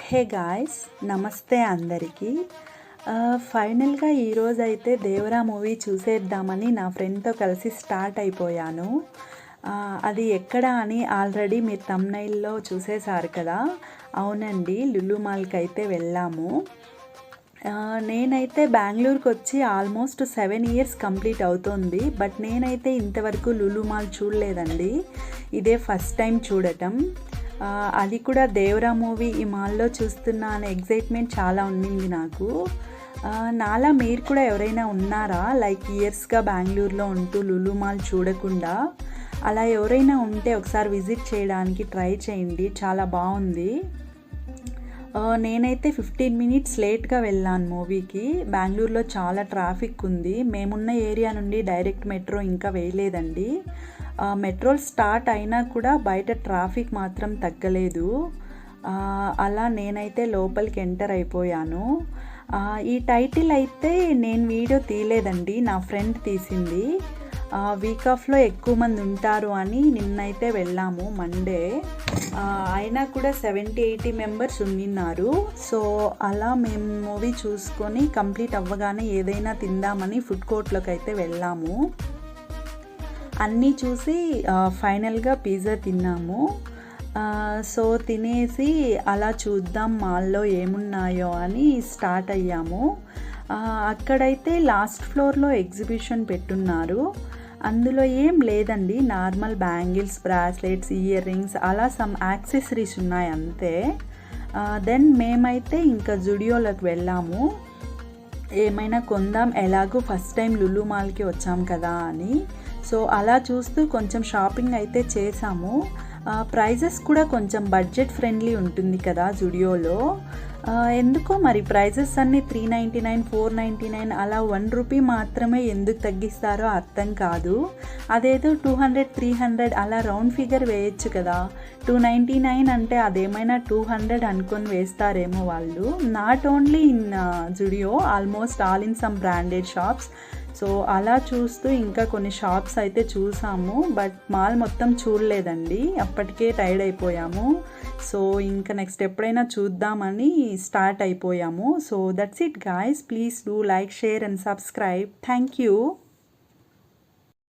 Hey guys, నమస్తే అందరికీ. ఫైనల్గా ఈరోజైతే దేవరా మూవీ చూసేద్దామని నా ఫ్రెండ్తో కలిసి స్టార్ట్ అయిపోయాను. అది ఎక్కడ అని ఆల్రెడీ మీరు థంబ్నెయిల్లో చూసేశారు కదా. అవునండి, లులు మాల్కి అయితే వెళ్ళాము. నేనైతే బెంగళూరుకి వచ్చి ఆల్మోస్ట్ 7 ఇయర్స్ కంప్లీట్ అవుతుంది. బట్ నేనైతే ఇంతవరకు లులు మాల్ చూడలేదండి. ఇదే ఫస్ట్ టైం చూడటం. అది కూడా దేవరా మూవీ ఈ మాల్లో చూస్తున్నా అనే ఎగ్జైట్మెంట్ చాలా ఉండింది నాకు. నాలా మీరు కూడా ఎవరైనా ఉన్నారా లైక్ ఇయర్స్గా బెంగళూరులో ఉంటూ లులు మాల్ చూడకుండా? అలా ఎవరైనా ఉంటే ఒకసారి విజిట్ చేయడానికి ట్రై చేయండి, చాలా బాగుంది. నేనైతే 15 మినిట్స్ లేట్గా వెళ్ళాను మూవీకి. బెంగళూరులో చాలా ట్రాఫిక్ ఉంది. మేమున్న ఏరియా నుండి డైరెక్ట్ మెట్రో ఇంకా వేయలేదండి. మెట్రోలు స్టార్ట్ అయినా కూడా బయట ట్రాఫిక్ మాత్రం తగ్గలేదు. అలా నేనైతే లోపలికి ఎంటర్ అయిపోయాను. ఈ టైటిల్ అయితే నేను వీడియో తీయలేదండి, నా ఫ్రెండ్ తీసింది. వీక్ ఆఫ్లో ఎక్కువ మంది ఉంటారు అని నిన్నైతే వెళ్ళాము మండే. అయినా కూడా 70-80 మెంబర్స్ ఉన్నారు. సో అలా మేము మూవీ చూసుకొని కంప్లీట్ అవ్వగానే ఏదైనా తిందామని ఫుడ్ కోర్ట్లోకి అయితే వెళ్ళాము. అన్నీ చూసి ఫైనల్గా పిజ్జా తిన్నాము. సో తినేసి అలా చూద్దాం మాల్లో ఏమున్నాయో అని స్టార్ట్ అయ్యాము. అక్కడైతే లాస్ట్ ఫ్లోర్లో ఎగ్జిబిషన్ పెట్టున్నారు. అందులో ఏం లేదండి, normal bangles, bracelets, ear rings, అలా సమ్ యాక్సెసరీస్ ఉన్నాయి అంతే. దెన్ మేమైతే ఇంకా జుడియోలోకి వెళ్ళాము. ఏమైనా కొందాం, ఎలాగో ఫస్ట్ టైం లులు మాల్కి వచ్చాం కదా అని. సో అలా చూస్తూ కొంచెం షాపింగ్ అయితే చేసాము. ప్రైజెస్ కూడా కొంచెం బడ్జెట్ ఫ్రెండ్లీ ఉంటుంది కదా జుడియోలో. ఎందుకో మరి ప్రైజెస్ అన్నీ 399, 499 అలా 1 రూపీ మాత్రమే ఎందుకు తగ్గిస్తారో అర్థం కాదు. అదేదో 200, 300 అలా రౌండ్ ఫిగర్ వేయచ్చు కదా. 299 అంటే అదేమైనా 200 అనుకొని వేస్తారేమో వాళ్ళు. Not only in Zudio, almost all in some branded shops. So అలా చూస్తూ ఇంకా కొన్ని షాప్స్ అయితే చూసాము. బట్ మాల్ మొత్తం చూడలేదండి, అప్పటికే టైర్డ్ అయిపోయాము. సో ఇంకా నెక్స్ట్ ఎప్పుడైనా చూద్దామని స్టార్ట్ అయిపోయాము. So that's it guys, please do like, share and subscribe. Thank you.